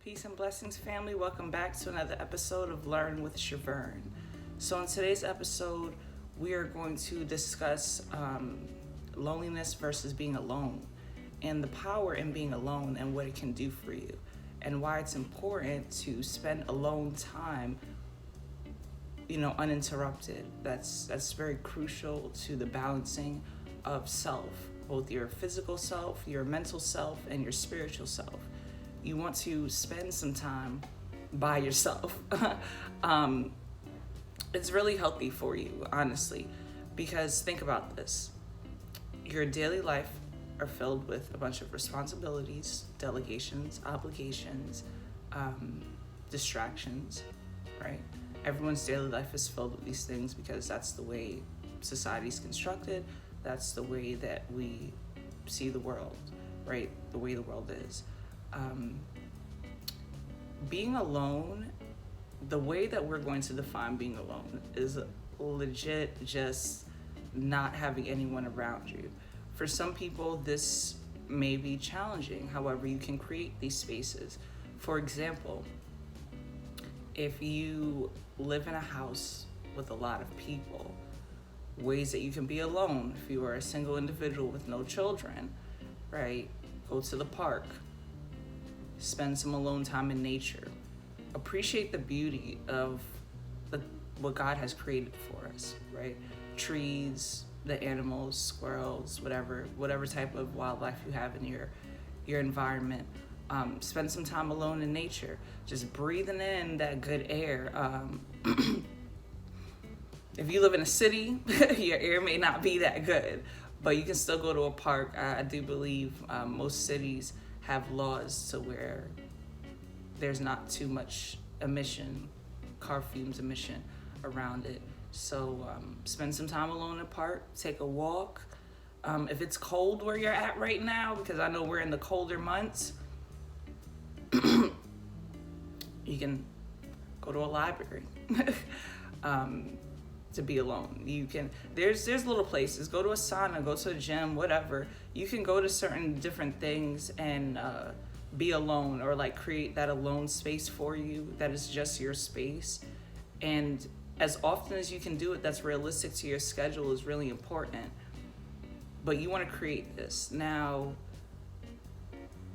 Peace and blessings, family. Welcome back to another episode of Learn with Shavern. So, in today's episode, we are going to discuss loneliness versus being alone, and the power in being alone and what it can do for you, and why it's important to spend alone time, uninterrupted. That's very crucial to the balancing of self, both your physical self, your mental self, and your spiritual self. You want to spend some time by yourself. It's really healthy for you, honestly, because think about this. Your daily life are filled with a bunch of responsibilities, delegations, obligations, distractions, right? Everyone's daily life is filled with these things because that's the way society's constructed. That's the way that we see the world, right? The way the world is. Being alone, the way that we're going to define being alone is legit just not having anyone around you. For some people, this may be challenging. However, you can create these spaces. For example, if you live in a house with a lot of people, ways that you can be alone if you are a single individual with no children, right? Go to the park, spend some alone time in nature, appreciate the beauty of what God has created for us, right? Trees, the animals, squirrels, whatever type of wildlife you have in your environment. Spend some time alone in nature, just breathing in that good air. If you live in a city, your air may not be that good, but you can still go to a park. I do believe most cities have laws to where there's not too much car fumes emission around it. So spend some time alone in the park, take a walk. If it's cold where you're at right now, because I know we're in the colder months, you can go to a library to be alone. You can, there's little places, go to a sauna, go to a gym, whatever. You can go to certain different things and be alone, or like create that alone space for you that is just your space. And as often as you can do it, that's realistic to your schedule, is really important. But you want to create this. Now,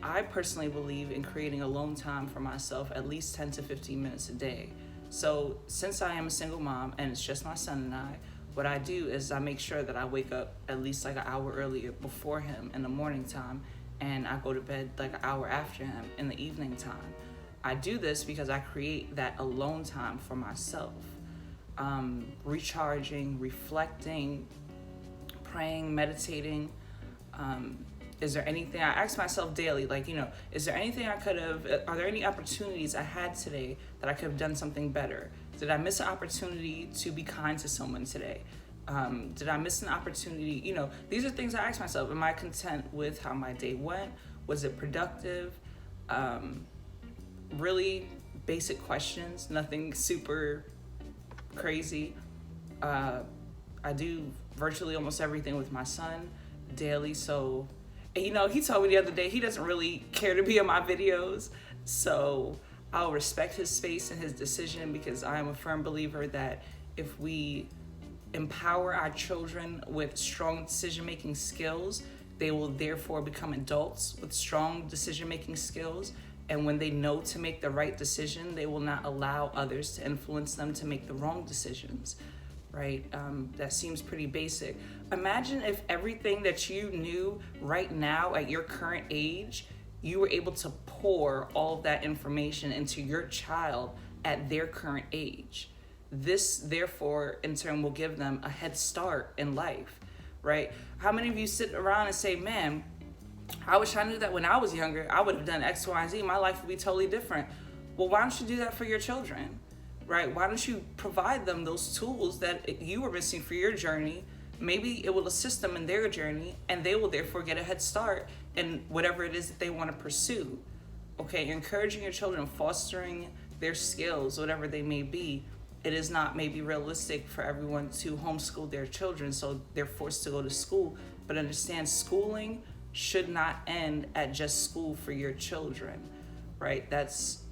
I personally believe in creating alone time for myself at least 10 to 15 minutes a day. So since I am a single mom and it's just my son and I, what I do is I make sure that I wake up at least like an hour earlier before him in the morning time, and I go to bed like an hour after him in the evening time. I do this because I create that alone time for myself. Recharging, reflecting, praying, meditating. Is there anything, I ask myself daily, is there anything are there any opportunities I had today that I could have done something better? Did I miss an opportunity to be kind to someone today? Did I miss an opportunity? These are things I ask myself. Am I content with how my day went? Was it productive? Really basic questions, nothing super crazy. I do virtually almost everything with my son daily, so he told me the other day he doesn't really care to be in my videos, so I'll respect his space and his decision, because I am a firm believer that if we empower our children with strong decision-making skills, they will therefore become adults with strong decision-making skills. And when they know to make the right decision, they will not allow others to influence them to make the wrong decisions, right? That seems pretty basic. Imagine if everything that you knew right now at your current age, you were able to pour all of that information into your child at their current age. This, therefore, in turn will give them a head start in life, right? How many of you sit around and say, man, I wish I knew that when I was younger, I would have done X, Y, and Z. My life would be totally different. Well, why don't you do that for your children, right? Why don't you provide them those tools that you were missing for your journey? Maybe it will assist them in their journey, and they will therefore get a head start in whatever it is that they want to pursue. Okay, encouraging your children, fostering their skills, whatever they may be. It is not maybe realistic for everyone to homeschool their children, so they're forced to go to school. But understand, schooling should not end at just school for your children. right? That's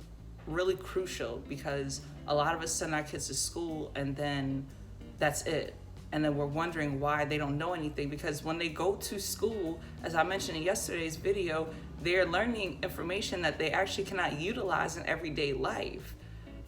really crucial because a lot of us send our kids to school and then that's it. And then we're wondering why they don't know anything, because when they go to school, as I mentioned in yesterday's video, they're learning information that they actually cannot utilize in everyday life,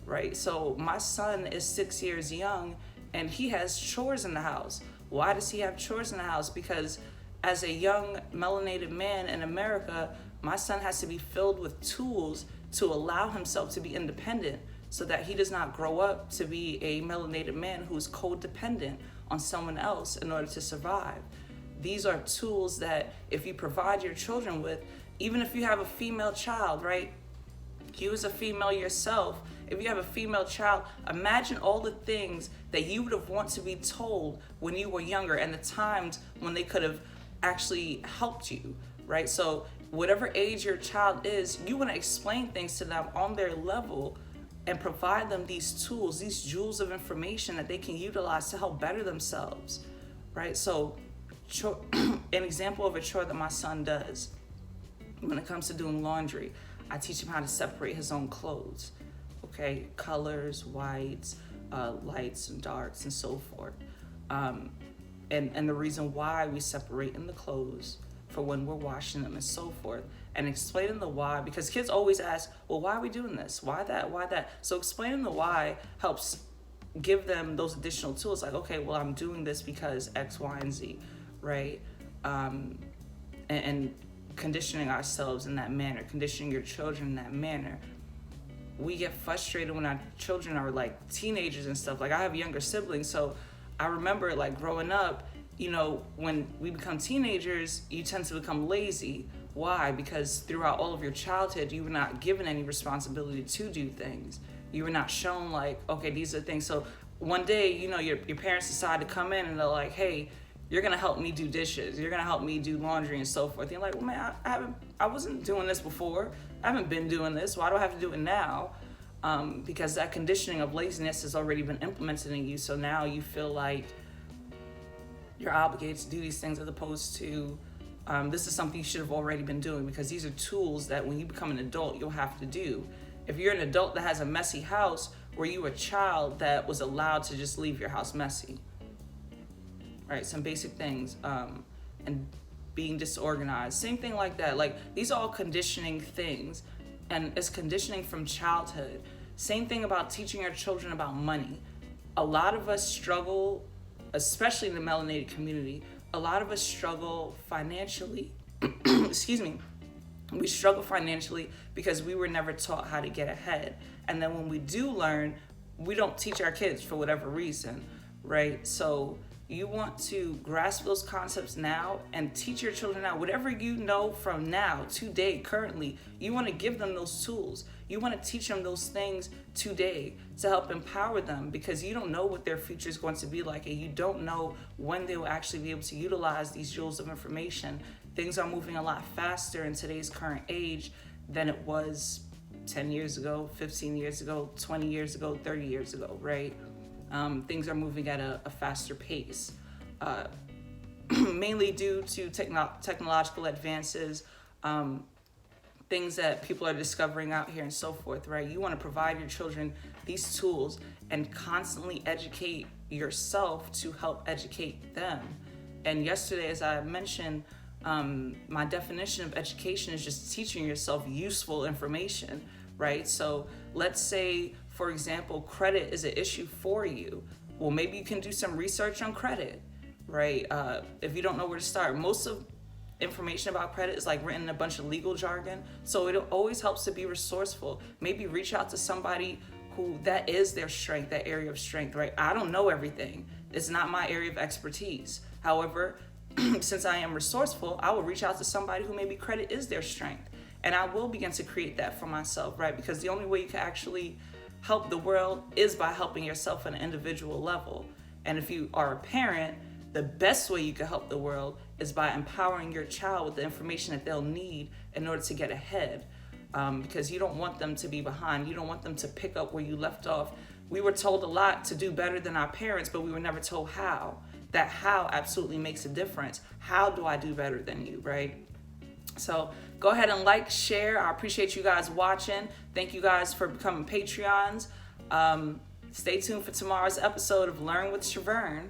right? So my son is 6 years young and he has chores in the house. Why does he have chores in the house? Because as a young melanated man in America, my son has to be filled with tools to allow himself to be independent so that he does not grow up to be a melanated man who's codependent on someone else in order to survive. These are tools that if you provide your children with, even if you have a female child, right? You as a female yourself, if you have a female child, imagine all the things that you would have wanted to be told when you were younger and the times when they could have actually helped you, right? So whatever age your child is, you want to explain things to them on their level and provide them these tools, these jewels of information that they can utilize to help better themselves, right? So an example of a chore that my son does when it comes to doing laundry, I teach him how to separate his own clothes, okay? Colors, whites, lights and darks and so forth. And the reason why we separate in the clothes for when we're washing them and so forth, and explaining the why, because kids always ask, well, why are we doing this? Why that? Why that? So explaining the why helps give them those additional tools, like, okay, well, I'm doing this because X, Y, and Z, right? And conditioning ourselves in that manner, conditioning your children in that manner. We get frustrated when our children are like teenagers and stuff. Like I have younger siblings, so I remember like growing up, you know, when we become teenagers, you tend to become lazy. Why? Because throughout all of your childhood, you were not given any responsibility to do things. You were not shown like, okay, these are things. So one day, you know, your parents decide to come in and they're like, hey, you're gonna help me do dishes. You're gonna help me do laundry and so forth. And you're like, well, man, I wasn't doing this before. I haven't been doing this. Why do I have to do it now? Because that conditioning of laziness has already been implemented in you. So now you feel like you're obligated to do these things as opposed to this is something you should have already been doing, because these are tools that when you become an adult, you'll have to do. If you're an adult that has a messy house, were you a child that was allowed to just leave your house messy? Right, some basic things, and being disorganized, same thing like that. Like these are all conditioning things, and it's conditioning from childhood. Same thing about teaching our children about money. A lot of us struggle, especially in the melanated community, a lot of us struggle financially. Excuse me. We struggle financially because we were never taught how to get ahead. And then when we do learn, we don't teach our kids for whatever reason, right? So you want to grasp those concepts now and teach your children now. Whatever you know from now, today, currently, you want to give them those tools. You want to teach them those things today to help empower them, because you don't know what their future is going to be like, and you don't know when they will actually be able to utilize these jewels of information. Things are moving a lot faster in today's current age than it was 10 years ago, 15 years ago, 20 years ago, 30 years ago, right? Things are moving at a faster pace, mainly due to technological advances, things that people are discovering out here and so forth, right? You want to provide your children these tools and constantly educate yourself to help educate them. And yesterday, as I mentioned, my definition of education is just teaching yourself useful information, right? So let's say, for example, credit is an issue for you. Well, maybe you can do some research on credit, right? If you don't know where to start, most of information about credit is like written in a bunch of legal jargon. So it always helps to be resourceful. Maybe reach out to somebody who that is their strength, that area of strength, right? I don't know everything. It's not my area of expertise. However, since I am resourceful, I will reach out to somebody who maybe credit is their strength. And I will begin to create that for myself, right? Because the only way you can actually help the world is by helping yourself on an individual level. And if you are a parent, the best way you can help the world is by empowering your child with the information that they'll need in order to get ahead. Because you don't want them to be behind. You don't want them to pick up where you left off. We were told a lot to do better than our parents, but we were never told how. That how absolutely makes a difference. How do I do better than you, right? So go ahead and like, share. I appreciate you guys watching. Thank you guys for becoming Patreons. Stay tuned for tomorrow's episode of Learn with Shavern.